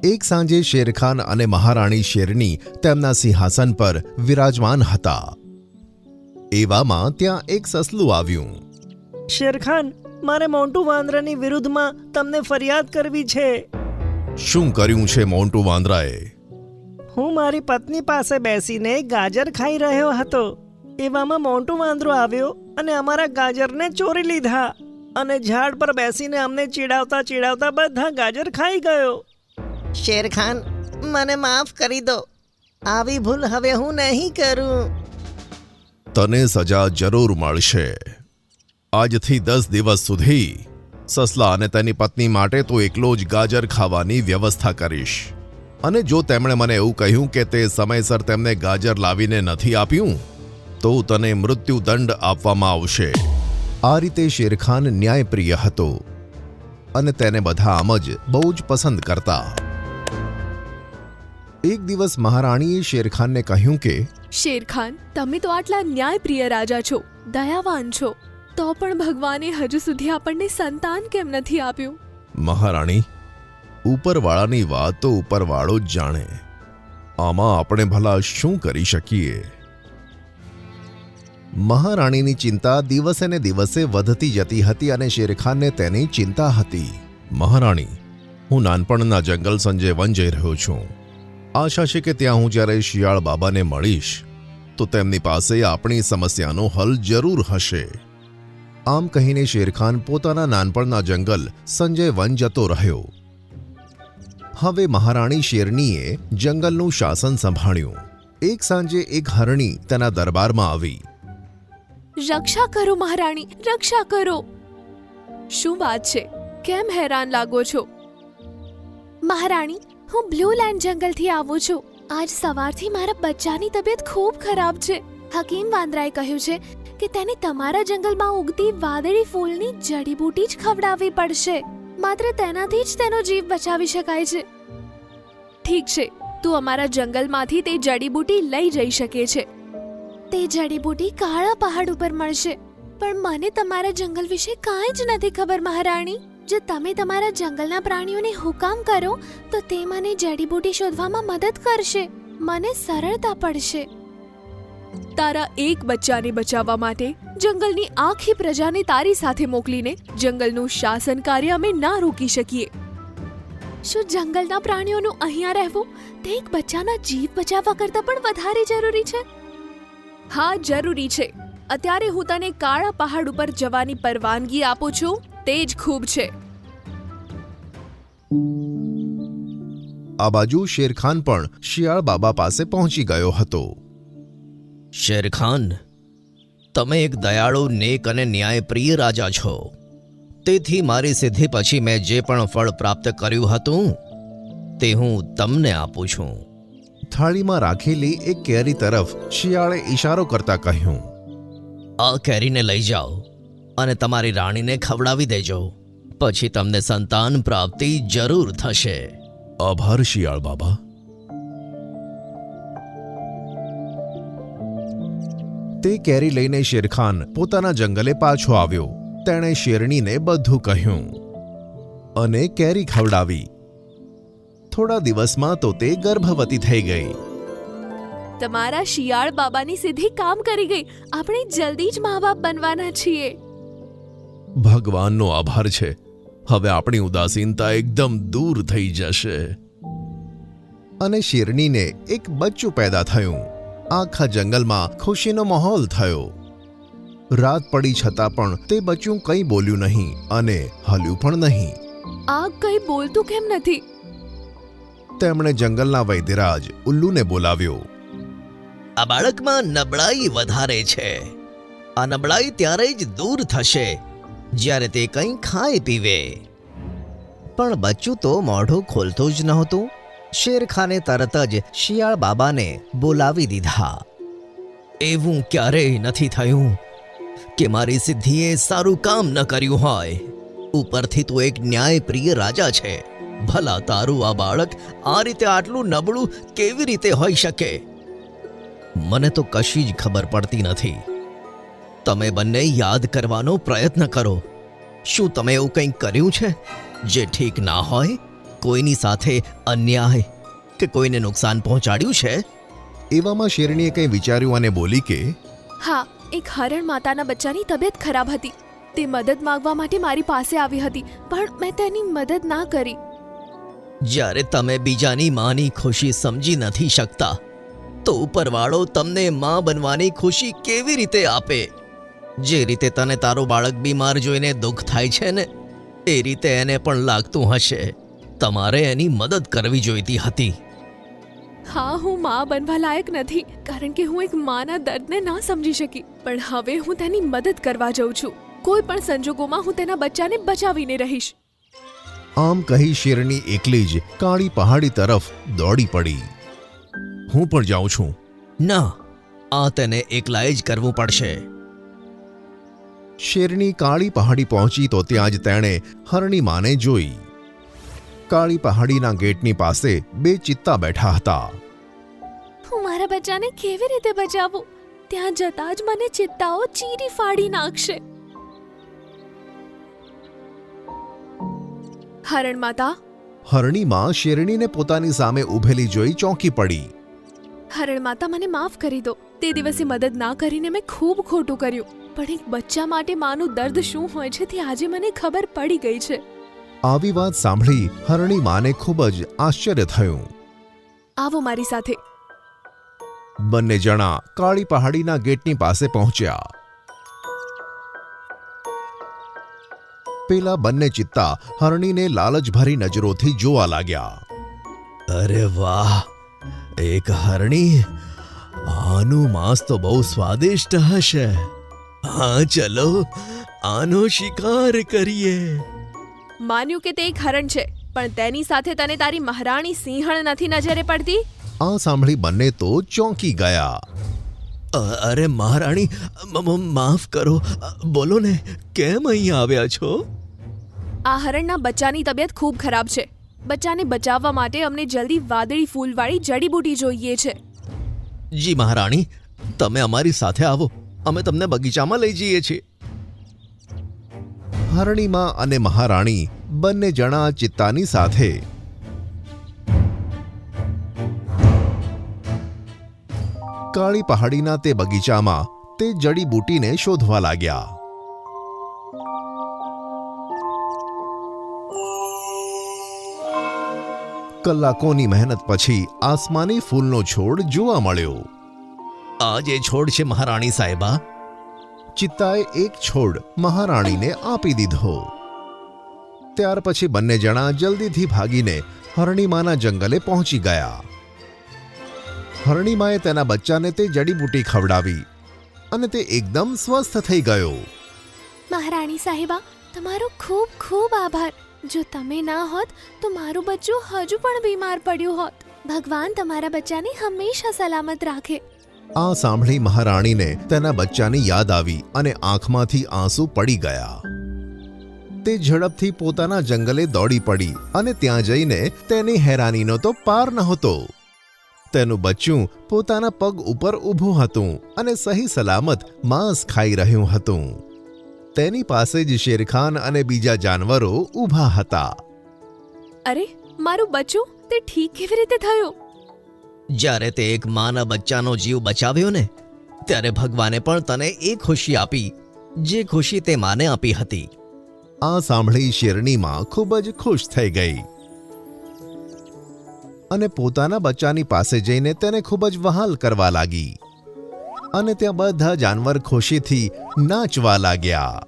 એક સાંજે શેરખાન અને મહારાણી શેરની તેમના સિંહાસન પર વિરાજમાન હતા. એવામાં ત્યાં એક સસલું આવ્યું. શેરખાન, મારે મોન્ટુ વાંદરાની વિરુદ્ધમાં તમને ફરિયાદ કરવી છે. શું કર્યું છે મોન્ટુ વાંદરાએ? હું મારી પત્ની પાસે બેસીને ગાજર ખાઈ રહ્યો હતો. એવામાં મોન્ટુ વાંદરો આવ્યો અને અમારા ગાજરને ચોરી લીધા અને ઝાડ પર બેસીને અમને ચીડાવતા ચીડાવતા બધા ગાજર ખાઈ ગયો. શેરખાન, મને માફ કરી દો. આવી ભૂલ હવે હું નહીં કરું. તને સજા જરૂર મળશે. આજથી 10 દિવસ સુધી સસલા અને તેની પત્ની માટે તો એકલો જ ગાજર ખાવાની વ્યવસ્થા કરીશ. અને જો તેમણે મને એવું કહ્યું કે તે સમયસર તેમને ગાજર લાવીને નથી આપ્યું તો તને મૃત્યુદંડ આપવામાં આવશે. આ રીતે શેરખાન ન્યાયપ્રિય હતો અને તેને બધા આમ જ બહુ જ પસંદ કરતા. એક દિવસ મહારાણીએ શેરખાનને કહ્યું કે શેરખાન, તમે તો આટલા ન્યાયપ્રિય રાજા છો, દયાવાન છો, તો પણ ભગવાને હજુ સુધી આપણને સંતાન કેમ નથી આપ્યું? મહારાણી, ઉપરવાળાની વાત તો ઉપરવાળો જ જાણે. આમાં આપણે ભલા શું કરી શકીએ? મહારાણીની ચિંતા દિવસે ને દિવસે વધતી જતી હતી અને શેરખાનને તેની ચિંતા હતી. મહારાણી, હું નાનપણના જંગલ સંજય વન જઈ રહ્યો છું. આશા છે કે ત્યાં હું જ્યારે શિયાળ બાબાને મળીશ તો તેમની પાસે આપણી સમસ્યાનો હલ જરૂર હશે. આમ કહીને શેરખાન પોતાના નાનપણના જંગલ સંજય વન જતો રહ્યો. હવે મહારાણી શેરનીએ જંગલનું શાસન સંભાળ્યું. એક સાંજે એક હરણી તેના દરબારમાં આવી. રક્ષા કરો મહારાણી, રક્ષા કરો. શું વાત છે? કેમ હેરાન લાગો છો? મહારાણી, હું બ્લુ લેન્ડ જંગલથી આવું છું. આજ સવારથી મારા બચ્ચાની તબિયત ખૂબ ખરાબ છે. હકીમ વાંદરાએ કહ્યું છે કે તેને તમારા જંગલમાં ઉગતી વાદળી ફૂલની જડીબૂટી જ ખવડાવવી પડશે. માત્ર તેનાથી જ તેનો જીવ બચાવી શકાય છે. ઠીક છે, તું અમારા જંગલમાંથી તે જડીબૂટી લઈ જઈ શકે છે. તે જડીબૂટી કાળા પહાડ ઉપર મળશે. પણ મને તમારા જંગલ વિશે કાંઈ જ નથી ખબર મહારાણી. જો તમે તમારા જંગલના પ્રાણીઓને હુકમ કરો તો તે મને જડીબૂટી શોધવામાં મદદ કરશે. મને સરળતા પડશે. તારા એક બચ્ચાને બચાવવા માટે જંગલની આખી પ્રજાને તારી સાથે મોકલીને જંગલનું શાસન કાર્ય અમે ના રોકી શકીએ. શું જંગલના પ્રાણીઓનું અહીંયા રહેવું તે એક બચ્ચાના જીવ બચાવવા કરતાં પણ વધારે જરૂરી છે? હા, જરૂરી છે. અત્યારે હું તને કાળા પહાડ ઉપર જવાની પરવાનગી આપું છું, તે જ ખૂબ છે. આ બાજુ શેરખાન પણ શિયાળ બાબા પાસે પહોંચી ગયો હતો. શેરખાન, તમે એક દયાળુ, નેક અને ન્યાયપ્રિય રાજા છો. તેથી મારી સિદ્ધિ પછી મેં જે પણ ફળ પ્રાપ્ત કર્યું હતું તે હું તમને આપું છું. થાળીમાં રાખેલી એક કેરી તરફ શિયાળે ઈશારો કરતા કહ્યું. આ કેરીને લઈ જાઓ અને તમારી રાણીને ખવડાવી દેજો. પછી તમને સંતાન પ્રાપ્તિ જરૂર થશે. આભાર શિયાળ બાબા. તે કેરી લઈને શેરખાન પોતાના જંગલે પાછો આવ્યો. તેણે શેરણીને બધું કહ્યું અને કેરી ખવડાવી. થોડા દિવસમાં તો તે ગર્ભવતી થઈ ગઈ. તમારા શિયાળ બાબાની સિદ્ધિ કામ કરી ગઈ. આપણે જલ્દી જ મા બાપ બનવાના છીએ. ભગવાનનો આભાર છે. હવે આપણી ઉદાસીનતા એકદમ દૂર થઈ જશે. અને શેરણીને એક બચ્ચું પેદા થયું. આખા જંગલમાં ખુશીનો માહોલ થયો. રાત પડી છતાં પણ તે બચ્ચું કંઈ બોલ્યું નહીં અને હલ્યું પણ નહીં. આ કંઈ બોલતું કેમ નથી? તેમણે જંગલના વૈદ્યરાજ ઉલ્લુને બોલાવ્યો. આ બાળકમાં નબળાઈ વધારે છે. આ નબળાઈ ત્યારે જ દૂર થશે જ્યારે તે કંઈ ખાય પીવે. પણ બચ્ચું તો મોઢું ખોલતું જ નહોતું. શેરખાને તરત જ શિયાળ બાબાને બોલાવી દીધા. એવું ક્યારેય નથી થયું કે મારી સિદ્ધિએ સારું કામ ન કર્યું હોય. ઉપરથી તું એક ન્યાયપ્રિય રાજા છે. ભલા તારું આ બાળક આ રીતે આટલું નબળું કેવી રીતે હોઈ શકે? મને તો કશી જ ખબર પડતી નથી. તમે બંને યાદ કરવાનો પ્રયત્ન કરો. શું તમે એવું કંઈક કર્યું છે જે ઠીક ના હોય? કોઈની સાથે અન્યાય કે કોઈને નુકસાન પહોંચાડ્યું છે? એવામાં શેરણીએ કંઈ વિચાર્યું અને બોલી કે હા, એક હરણ માતાના બચ્ચાની તબિયત ખરાબ હતી. તે મદદ માંગવા માટે મારી પાસે આવી હતી, પણ મેં તેની મદદ ના કરી. જ્યારે તમે બીજાની માની ખુશી સમજી નથી શકતા તો ઉપરવાળો તમને માં બનવાની ખુશી કેવી રીતે આપે? જે રીતે તને તારું બાળક બીમાર જોઈને દુઃખ થાય છે ને, એ રીતે એને પણ લાગતું હશે. તમારે એની મદદ કરવી જોઈતી હતી. હા, હું માં બનવા લાયક નથી, કારણ કે હું એક માના દર્દને ના સમજી શકી. પણ હવે હું તેની મદદ કરવા જઉં છું. કોઈ પણ સંજોગોમાં હું તેના બચ્ચાને બચાવીને રહીશ. આમ કહી શેરણી એકલી જ કાળી પહાડી તરફ દોડી પડી. હું પણ જાઉં છું. ના, આ તેને એકલાએ જ કરવું પડશે. શેરણી કાળી પહાડી પહોંચી તો ત્યાં જ તેણે હરણી માને જોઈ. કાળી પહાડીના ગેટની પાસે બે ચિત્તા બેઠા હતા. હું મારા બચ્ચાને કેવી રીતે બચાવું? ત્યાં જતા જ મને ચિત્તાઓ ચીરી ફાડી નાખશે. હરણ માતા, હરણીમાં શેરણીને પોતાની સામે ઊભેલી જોઈ ચોંકી પડી. હરણ માતા, મને માફ કરી દો. તે દિવસે મદદ ના કરીને મેં ખૂબ ખોટું કર્યું. પણ એક બચ્ચા માટે માનું દર્દ શું હોય છે તે આજે મને ખબર પડી ગઈ છે. આવી વાત સાંભળી હરણી માને ખૂબ જ આશ્ચર્ય થયું. આવો મારી સાથે. બંને જણા કાળી પહાડીના ગેટની પાસે પહોંચ્યા. પેલા બંને ચિત્તા હરણીને લાલચભરી નજરોથી જોવા લાગ્યા. અરે વાહ, એક હરણી! આનું માંસ તો બહુ સ્વાદિષ્ટ હશે. હા, ચલો આનો શિકાર કરીએ. માન્યું કે તે એક હરણ છે, પણ તેની સાથે તને તારી મહારાણી સિંહણ નથી નજરે પડતી? આ સાંભળી બંને તો ચોંકી ગયા. અરે મહારાણી, માફ કરો. બોલો ને, કેમ અહીં આવ્યા છો? આ હરણના બચ્ચાની તબિયત ખૂબ ખરાબ છે. બચ્ચાને બચાવવા માટે અમને જલ્દી વાદળી ફૂલવાળી જડીબૂટી જોઈએ છે. જી મહારાણી, તમે અમારી સાથે આવો. અમે તમને બગીચામાં લઈ જઈએ છીએ. હરણીમાં અને મહારાણી બંને જણા ચિત્તાની સાથે કાળી પહાડીના તે બગીચામાં તે જડીબૂટીને શોધવા લાગ્યા. કલાકોની મહેનત પછી આસમાની ફૂલનો છોડ જોવા મળ્યો. આ જે છોડ છે મહારાણી સાહેબા. ચિત્તાએ એક છોડ મહારાણીને આપી દીધો. ત્યાર પછી બંને જણા જલ્દીથી ભાગીને હરણીમાના જંગલે પહોંચી ગયા. હરણીમાએ તેના બચ્ચાને તે જડીબૂટી ખવડાવી અને તે એકદમ સ્વસ્થ થઈ ગયો. મહારાણી સાહેબા, તમારો ખૂબ ખૂબ આભાર. જો તમે ના હોત તો મારું બચ્ચું હજુ પણ બીમાર પડ્યું હોત. ભગવાન તમારા બચ્ચાને હંમેશા સલામત રાખે. આ સાંભળી મહારાણીને તેના બચ્ચાની યાદ આવી અને આંખમાંથી આંસુ પડી ગયા. તે ઝડપથી પોતાના જંગલે દોડી પડી અને ત્યાં જઈને તેની હેરાનીનો તો પાર નહોતો. તેનું બચ્ચું પોતાના પગ ઉપર ઊભું હતું અને સહી સલામત માંસ ખાઈ રહ્યું હતું. તેની પાસે જ શેરખાન અને બીજા જાનવરો ઊભા હતા. અરે, મારું બચ્ચું તે ઠીક કેવી રીતે થયું? જ્યારે તે એક માના બચ્ચાનો જીવ બચાવ્યો ને, ત્યારે ભગવાને પણ તને એ ખુશી આપી જે ખુશી તે માને આપી હતી. આ સાંભળી શેરણીમાં ખૂબ જ ખુશ થઈ ગઈ અને પોતાના બચ્ચાની પાસે જઈને તેને ખૂબ જ વહાલ કરવા લાગી અને ત્યાં બધા જાનવર ખુશીથી નાચવા લાગ્યા.